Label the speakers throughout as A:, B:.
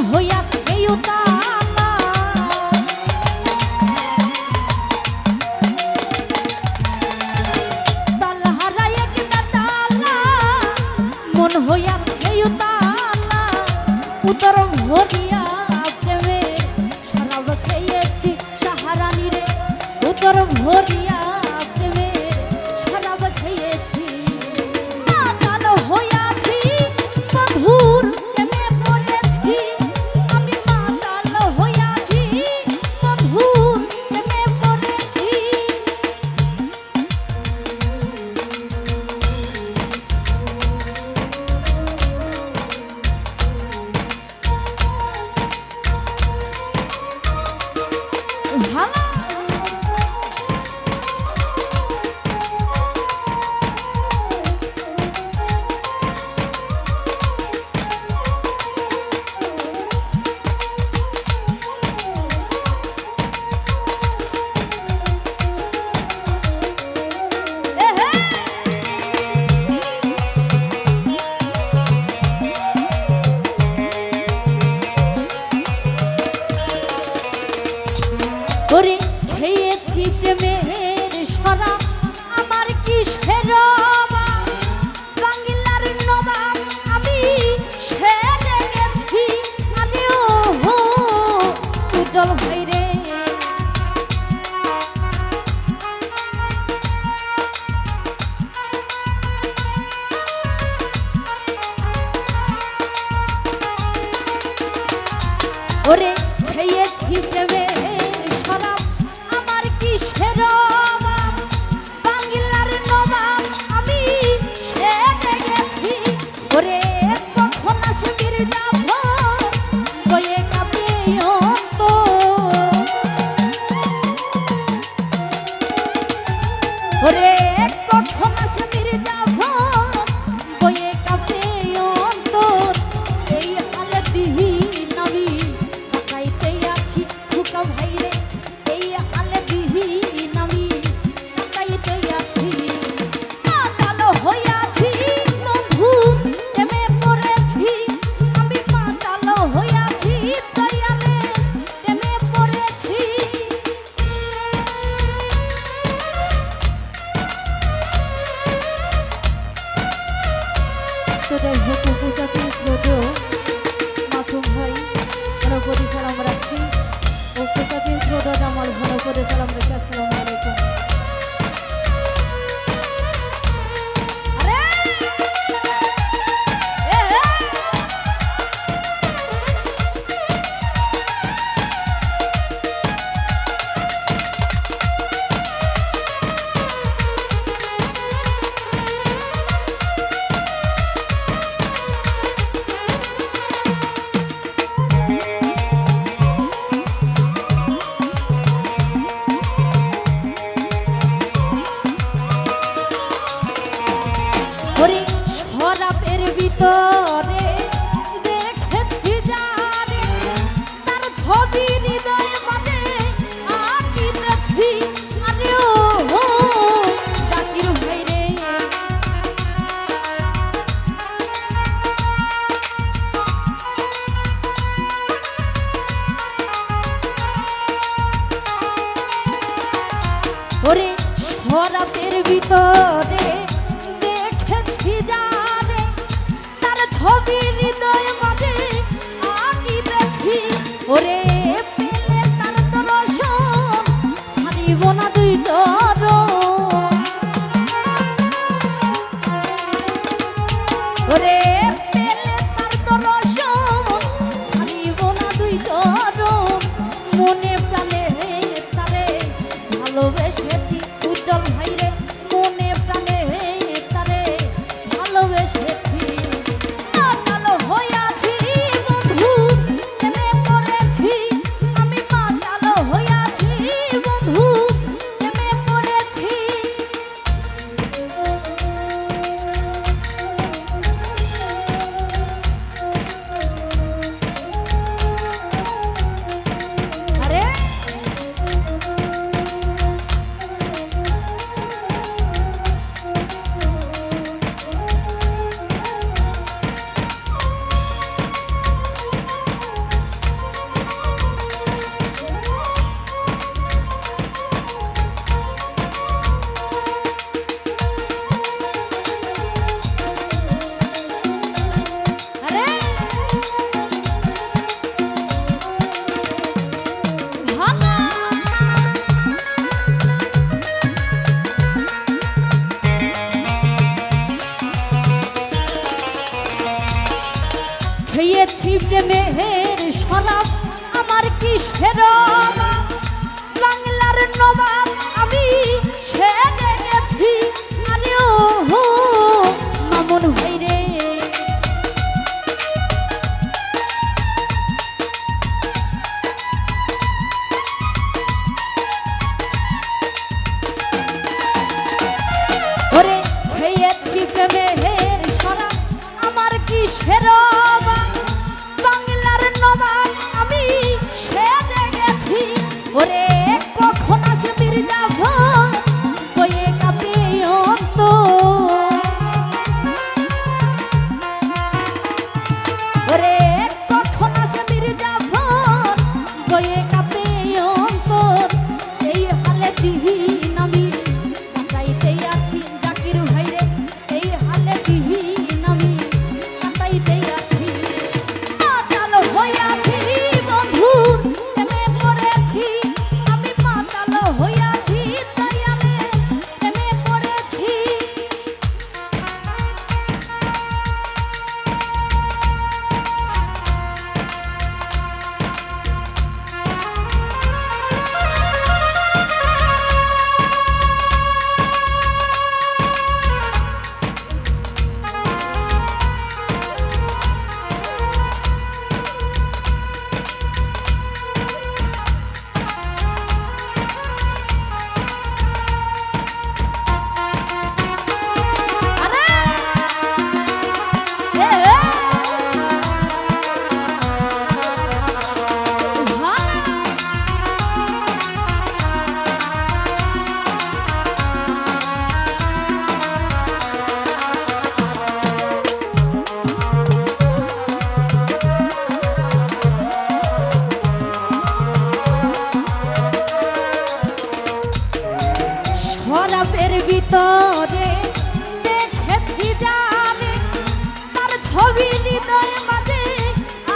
A: হইয়া এই উতালা তালা হারাই একটা তালা মন হইয়া এই উতালা উত্তর ভরিয়া প্রেমে শরাব খেয়েছি সাহারানি রে উত্তর ভরিয়া প্রেমে শরাব খেয়েছি মাতাল হইয়াছি বন্ধুর প্রেমে পড়েছি আমি মাতাল হইয়াছি বন্ধুর প্রেমে পড়েছি ভালো ওরে খেয়েছি প্রেমের শরাব আমার কিসের অভাব বাংলার নবাব আমি সেরে গেছি আরে ও হো উজ্জ্বল ভাই রে ওরে খেয়েছি প্রেমের শরাব আমার কিসের অভাব বাংলার নবাব আমি সেরে গেছি ওরে কখন আসে মির্জাফর বয়ে কাঁপে অন্তর ওরে কখন আসে মির্জাফর বয়ে কাঁপে অন্তর এই হালে দিন আমি কাকাইতে আছি হুকা ভাই রে এই হালে দিন আমি কাকাইতে আছি মাতাল হইয়াছি বন্ধু প্রেমে পড়েছি আমি মাতাল হইয়াছি দয়ালে প্রেমে পড়েছি তোদের হুকু পুজাতে ছোট মাসুম ভাই ভালো করে সালাম রাখছি ও পুজাতে ছোট আমার ভালো করে সালাম রাখছি আসসালামু আলাইকুম ওরে শরাবের ভিতরে দেখেছি যারে তার ছবি হৃদয় মাঝে আঁকিতেছি আরে ও হো জাকির ভাই রে ওরে শরাবের ভিতরে দেখেছি যারে তার ছবি হৃদয় মাঝে আঁকিতেছি ওরে পেলে তার দর্শন ছাড়িব না দুই চরণ ওরে পেলে তার দর্শন ছাড়িব না দুই চরণ মনে প্রাণে তারে ভালোবেসেছি উজ্জ্বল ভাই রে মনে প্রাণে খেয়েছি প্রেমের শরাব আমার কিসের অভাব বাংলার নবাব আমি সেজে গেছি আরে ও মামুন ভাই রে ওরে খেয়েছি প্রেমের শরাব আমার কিসের অভাব বাংলার নবাব আমি সেজে গেছি ওরে কখন আসে মির্জাফর বয়ে কাঁপে অন্তর ওরে কখন আসে মির্জাফর বয়ে কাঁপে অন্তর এই হালে দিন আমি কাটাইতেই আছি জাকির ভাই রে এই হালে দিন আমি কাটাইতেই আছি মাতাল হইয়াছি বন্ধু প্রেমে পড়েছি আমি মাতাল হইয়াছি দয়ালে প্রেমে পড়েছি আরে এ ভানা শরাবের ভিতরে দেখেছি জানে তার ছবি হৃদয় মাঝে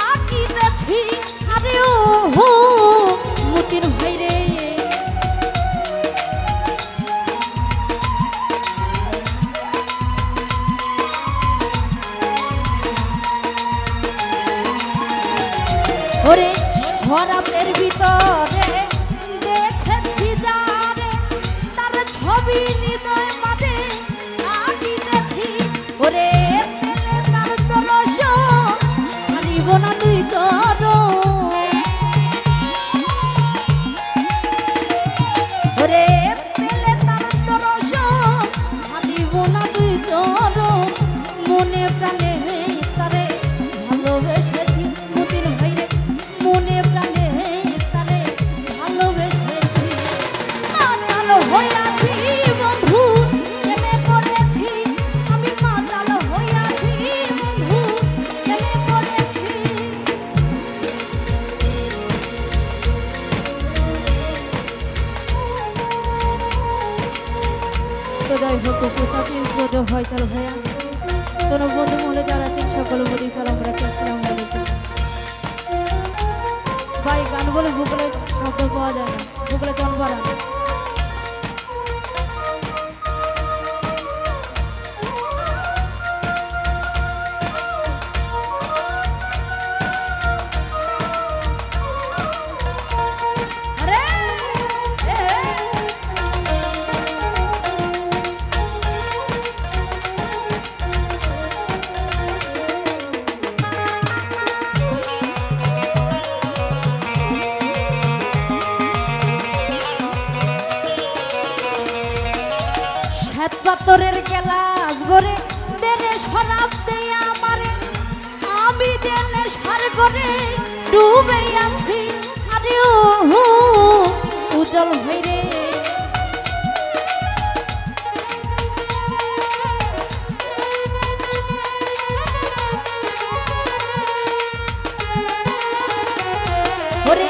A: আঁকিতেছি আরে ও মতির ভাই রে ওরে শরাবের ভিতরে দেখেছি জানে তার ছবি হৃদয় মাঝে আঁকিতেছি ওরে পেলে তার দর্শন ছাড়িব না তুই চরণ ওরে পেলে তার দর্শন ছাড়িব না তুই চরণ মনে প্রাণে তারে ভালোবেসেছি মতির ভাই রে মনে প্রাণে তারে ভালোবেসেছি মাতাল হইয়াছি বন্ধু প্রেমে পড়েছি আমি মাতাল হইয়াছি বন্ধু প্রেমে পড়েছি তো যাই হোক উপসাথী শ্রোত হয় চলো ভাইয়া কোনো বন্ধু মহলে যারা আছেন সকল বলি সালাম রাখি আসসালামু আলাইকুম ভাই গান বলে ভুগলে শব্দ পাওয়া যায় না ভুগলে জন ভরা আরে শ্বেত পাথরের গ্লাস ভরে দেনে শরাব দেই আমারে আমি দেনে সার করে ডুবে আছি আরে ও উজ্জ্বল ভাই রে ওরে